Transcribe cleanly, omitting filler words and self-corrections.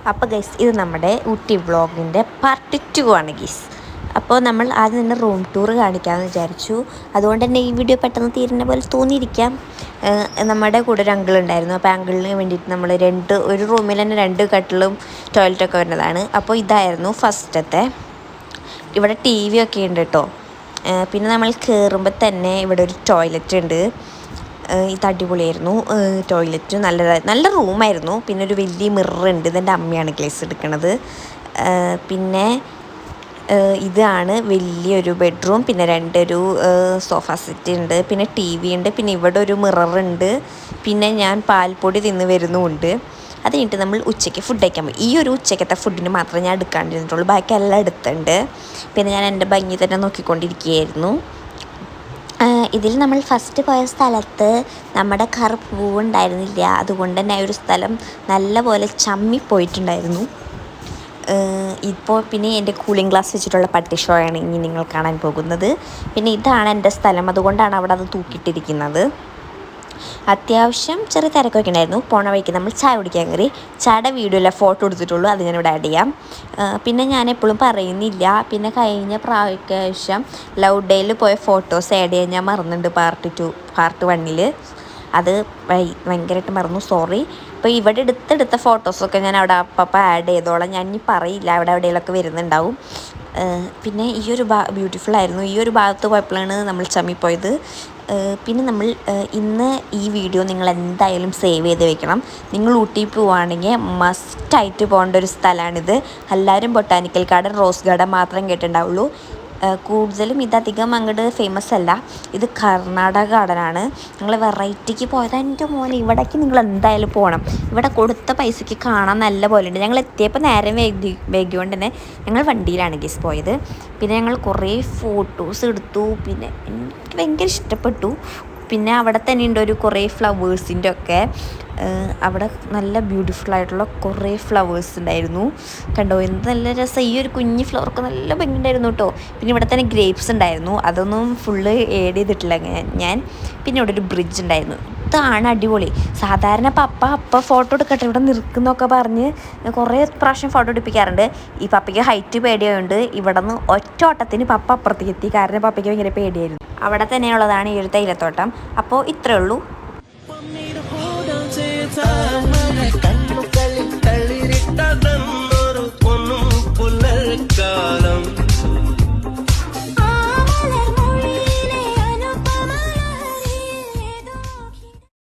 അപ്പോൾ ഗൈസ് ഇത് നമ്മുടെ ഊട്ടി വ്ളോഗിൻ്റെ പാർട്ട് 2 ആണ് ഗൈസ്. അപ്പോൾ നമ്മൾ ആദ്യം തന്നെ റൂം ടൂർ കാണിക്കാമെന്ന് വിചാരിച്ചു. അതുകൊണ്ട് തന്നെ ഈ വീഡിയോ പെട്ടെന്ന് തീരുന്ന പോലെ തോന്നിയിരിക്കാം. നമ്മുടെ കൂടെ ഒരു അങ്കിൾ ഉണ്ടായിരുന്നു. അപ്പോൾ അങ്കിളിന് വേണ്ടിയിട്ട് നമ്മൾ ഒരു റൂമിൽ തന്നെ 2 കട്ടിലും ടോയ്ലറ്റൊക്കെ വരുന്നതാണ്. അപ്പോൾ ഇതായിരുന്നു ഫസ്റ്റത്തെ. ഇവിടെ TV ഒക്കെ ഉണ്ട് കേട്ടോ. പിന്നെ നമ്മൾ കയറുമ്പോൾ തന്നെ ഇവിടെ ഒരു ടോയ്ലറ്റ് ഉണ്ട്. ഇത് അടിപൊളിയായിരുന്നു. ടോയ്ലറ്റ് നല്ല റൂമായിരുന്നു. പിന്നെ ഒരു വലിയ മിററുണ്ട്. ഇതെൻ്റെ അമ്മയാണ് ക്ലാസ് എടുക്കുന്നത്. പിന്നെ ഇതാണ് വലിയൊരു ബെഡ്റൂം. പിന്നെ 2 സോഫ സെറ്റ് ഉണ്ട്. പിന്നെ TV ഉണ്ട്. പിന്നെ ഇവിടെ ഒരു മിററുണ്ട്. പിന്നെ ഞാൻ പാൽപ്പൊടി തിന്ന് വരുന്നുമുണ്ട്. അത് കഴിഞ്ഞിട്ട് നമ്മൾ ഉച്ചയ്ക്ക് ഫുഡ് കഴിക്കാൻ പോയി. ഈ ഒരു ഉച്ചയ്ക്കത്തെ ഫുഡിന് മാത്രമേ ഞാൻ എടുക്കാണ്ടിരുന്നിട്ടുള്ളൂ. ബാക്കി എല്ലാം എടുത്തിട്ടുണ്ട്. പിന്നെ ഞാൻ എൻ്റെ ഭംഗി തന്നെ നോക്കിക്കൊണ്ടിരിക്കുകയായിരുന്നു. ഇതിൽ നമ്മൾ ഫസ്റ്റ് പോയ സ്ഥലത്ത് നമ്മുടെ കാർ പൂവുണ്ടായിരുന്നില്ല. അതുകൊണ്ട് തന്നെ ഒരു സ്ഥലം നല്ലപോലെ ചമ്മിപ്പോയിട്ടുണ്ടായിരുന്നു. ഇപ്പോൾ പിന്നെ എൻ്റെ കൂളിംഗ് ഗ്ലാസ് വെച്ചിട്ടുള്ള പട്ടി ഷോ ആണ് ഇനി നിങ്ങൾ കാണാൻ പോകുന്നത്. പിന്നെ ഇതാണ് എൻ്റെ സ്ഥലം. അതുകൊണ്ടാണ് അവിടെ അത് തൂക്കിയിട്ടിരിക്കുന്നത്. അത്യാവശ്യം ചെറിയ തിരക്കൊക്കെ ഉണ്ടായിരുന്നു. പോണ വഴിക്ക് നമ്മൾ ചായ കുടിക്കാൻ കയറി. ചായയുടെ വീഡിയോയിലെ ഫോട്ടോ എടുത്തിട്ടുള്ളൂ. അത് ഞാനിവിടെ ആഡ് ചെയ്യാം. പിന്നെ ഞാൻ എപ്പോഴും പറയുന്നില്ല. പിന്നെ കഴിഞ്ഞ പ്രാവശ്യം ലവ് ഡേയിൽ പോയ ഫോട്ടോസ് ആഡ് ചെയ്യാൻ ഞാൻ മറന്നുണ്ട്. പാർട്ട് 1 അത് ഭയങ്കരമായിട്ട് മറന്നു, സോറി. അപ്പോൾ ഇവിടെ എടുത്ത ഫോട്ടോസൊക്കെ ഞാൻ അവിടെ അപ്പം ആഡ് ചെയ്തോളാം. ഞാൻ ഇനി പറയില്ല, അവിടെ എവിടെയെങ്കിലുമൊക്കെ വരുന്നുണ്ടാവും. പിന്നെ ഈ ഒരു ബ്യൂട്ടിഫുൾ ആയിരുന്നു. ഈ ഒരു ഭാഗത്ത് പോയപ്പോഴാണ് നമ്മൾ ചമ്മിപ്പോയത്. പിന്നെ നമ്മൾ ഇന്ന് ഈ വീഡിയോ നിങ്ങൾ എന്തായാലും സേവ് ചെയ്ത് വെക്കണം. നിങ്ങൾ ഊട്ടി പോവുകയാണെങ്കിൽ മസ്റ്റായിട്ട് പോകേണ്ട ഒരു സ്ഥലമാണിത്. എല്ലാവരും ബൊട്ടാനിക്കൽ ഗാർഡൻ, റോസ് ഗാർഡൻ മാത്രം കേട്ടിട്ടുണ്ടാവുള്ളൂ. കൂടുതലും ഇതധികം അങ്ങോട്ട് ഫേമസ് അല്ല. ഇത് കർണാടക ഗാർഡനാണ്. ഞങ്ങൾ വെറൈറ്റിക്ക് പോയത്. എൻ്റെ മോനെ, ഇവിടേക്ക് നിങ്ങൾ എന്തായാലും പോകണം. ഇവിടെ കൊടുത്ത പൈസയ്ക്ക് കാണാൻ നല്ല പോലെ ഉണ്ട്. ഞങ്ങൾ എത്തിയപ്പോൾ നേരം വൈകിയോണ്ട് തന്നെ ഞങ്ങൾ വണ്ടിയിലാണ് ഗീസ് പോയത്. പിന്നെ ഞങ്ങൾ കുറേ ഫോട്ടോസ് എടുത്തു. പിന്നെ എനിക്ക് ഭയങ്കര ഇഷ്ടപ്പെട്ടു. പിന്നെ അവിടെ തന്നെ ഉണ്ട് കുറേ ഫ്ലവേഴ്സിൻ്റെ ഒക്കെ. അവിടെ നല്ല ബ്യൂട്ടിഫുള്ളായിട്ടുള്ള കുറേ ഫ്ലവേഴ്സ് ഉണ്ടായിരുന്നു. കണ്ടോ, എന്ത് നല്ല രസം. ഈ ഒരു കുഞ്ഞ് ഫ്ലവർക്ക് നല്ല ഭംഗി ഉണ്ടായിരുന്നു കേട്ടോ. പിന്നെ ഇവിടെ തന്നെ ഗ്രേപ്സ് ഉണ്ടായിരുന്നു. അതൊന്നും ഫുള്ള് ഏഡ് ചെയ്തിട്ടില്ല ഞാൻ. പിന്നെ ഇവിടെ ഒരു ബ്രിഡ്ജ് ഉണ്ടായിരുന്നു. ഇതാണ് അടിപൊളി. സാധാരണ പപ്പ ഫോട്ടോ എടുക്കട്ടെ ഇവിടെ നിൽക്കുന്നൊക്കെ പറഞ്ഞ് കുറേ പ്രാവശ്യം ഫോട്ടോ എടുപ്പിക്കാറുണ്ട്. ഈ പപ്പയ്ക്ക് ഹൈറ്റ് പേടിയായതുകൊണ്ട് ഇവിടെ നിന്ന് ഒറ്റ ഓട്ടത്തിന് പപ്പ അപ്പുറത്തേക്ക് എത്തി. കാരണം പപ്പയ്ക്ക് ഭയങ്കര പേടിയായിരുന്നു. അവിടെ തന്നെയുള്ളതാണ് ഈ ഒരു തേയിലത്തോട്ടം. അപ്പോൾ ഇത്രയേ ഉള്ളൂ.